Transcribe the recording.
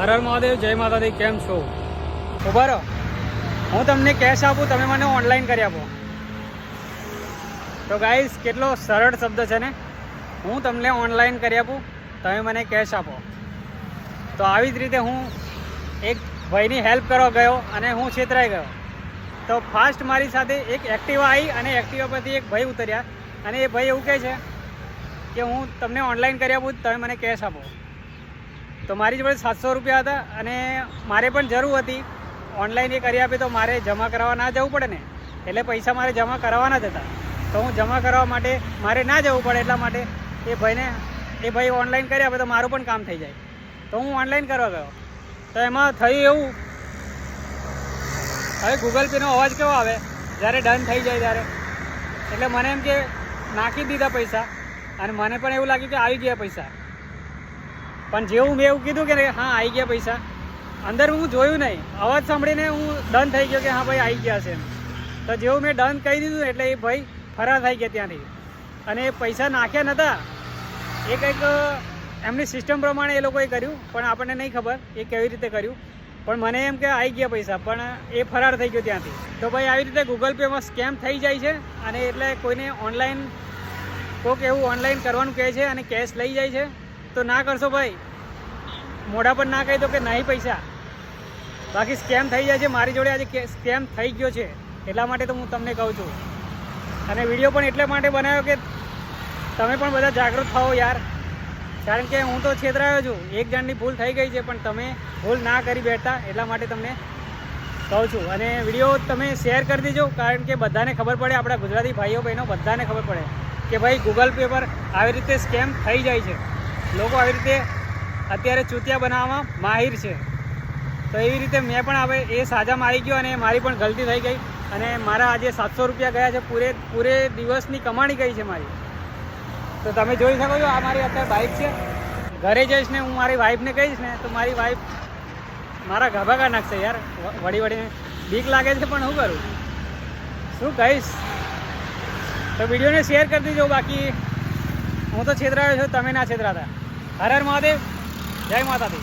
હર હર મહાદેવ, જય માતાજી. કેમ છો? ઉભા રહો, હું તમને કેશ આપું, તમે મને ઓનલાઈન કરી આપો. તો ગાઈસ, કેટલો સરળ શબ્દ છે ને. હું તમને ઓનલાઈન કરી આપું, તમે મને કેશ આપો. તો આવી જ રીતે હું એક ભાઈની હેલ્પ કરવા ગયો અને હું છેતરાઈ ગયો. તો ફાસ્ટ મારી સાથે એક એક્ટિવા આવી અને એક્ટિવા પરથી એક ભાઈ ઉતર્યા અને એ ભાઈ એવું કહે છે કે હું તમને ઓનલાઈન કરી આપું, તમે મને કેશ આપો. તો મારી જોડે 700 રૂપિયા હતા અને મારે પણ જરૂર હતી. ઓનલાઈન એ કરી આપે તો મારે જમા કરાવવા ના જવું પડે ને, એટલે પૈસા મારે જમા કરાવવાના જ હતા. તો હું જમા કરાવવા માટે મારે ના જવું પડે એટલા માટે એ ભાઈ ઓનલાઈન કરી આપે તો મારું પણ કામ થઈ જાય. તો હું ઓનલાઈન કરવા ગયો. તો એમાં થયું એવું, હવે ગૂગલ પેનો અવાજ કેવો આવે જ્યારે ડન થઈ જાય ત્યારે, એટલે મને એમ કે નાખી દીધા પૈસા અને મને પણ એવું લાગ્યું કે આવી ગયા પૈસા. પણ જેવું મેં એવું કીધું કે હા આવી ગયા પૈસા, અંદર હું જોયું નહીં, અવાજ સાંભળીને હું ડન થઈ ગયો કે હા ભાઈ આવી ગયા છે. તો જેવું મેં ડન કહી દીધું એટલે એ ભાઈ ફરાર થઈ ગયા ત્યાંથી. અને એ પૈસા નાખ્યા નહોતા, એ કંઈક એમની સિસ્ટમ પ્રમાણે એ લોકોએ કર્યું, પણ આપણને નહીં ખબર એ કેવી રીતે કર્યું. પણ મને એમ કે આવી ગયા પૈસા, પણ એ ફરાર થઈ ગયો ત્યાંથી. તો ભાઈ આવી રીતે ગૂગલ પેમાં સ્કેમ થઈ જાય છે. અને એટલે કોઈને ઓનલાઈન કોઈક એવું ઓનલાઈન કરવાનું કહે છે અને કેશ લઈ જાય છે તો ના કરશો ભાઈ. મોઢા પર ના કહી દો કે નહીં પૈસા, બાકી સ્કેમ થઈ જાય છે. મારી જોડે આજે સ્કેમ થઈ ગયો છે, એટલા માટે તો હું તમને કહું છું. અને વિડીયો પણ એટલે માટે બનાવ્યો કે તમે પણ બધા જાગૃત થાઓ યાર. કારણ કે હું તો છેતરાયો છું, એક જણની ભૂલ થઈ ગઈ છે, પણ તમે ભૂલ ના કરી બેઠા એટલા માટે તમને કહું છું. અને વિડીયો તમે શેર કરી દેજો, કારણ કે બધાને ખબર પડે, આપણા ગુજરાતી ભાઈઓ બહેનો બધાને ખબર પડે કે ભાઈ ગૂગલ પે પર આવી રીતે સ્કેમ થઈ જાય છે. લોકો આવી રીતે અત્યારે ચૂતિયા બનાવવામાં માહિર છે. તો એવી રીતે મેં પણ હવે એ સાજામાં આવી ગયો અને મારી પણ ગલતી થઈ ગઈ. અને મારા આજે 700 રૂપિયા ગયા છે, પૂરે દિવસની કમાણી ગઈ છે મારી. તો તમે જોઈ શકો છો, આ મારી અત્યારે બાઇક છે. ઘરે જઈશ ને હું મારી વાઈફને કહીશ ને તો મારી વાઈફ મારા ગાભા કાઢી નાખશે યાર. વળીને બીક લાગે છે, પણ શું કરું, શું કહીશ. તો વિડીયોને શેર કરી દેજો. બાકી હું તો છેતરાયો છું, તમે ના છેતરાતા. હર હર મહાદેવ, જય માતાજી.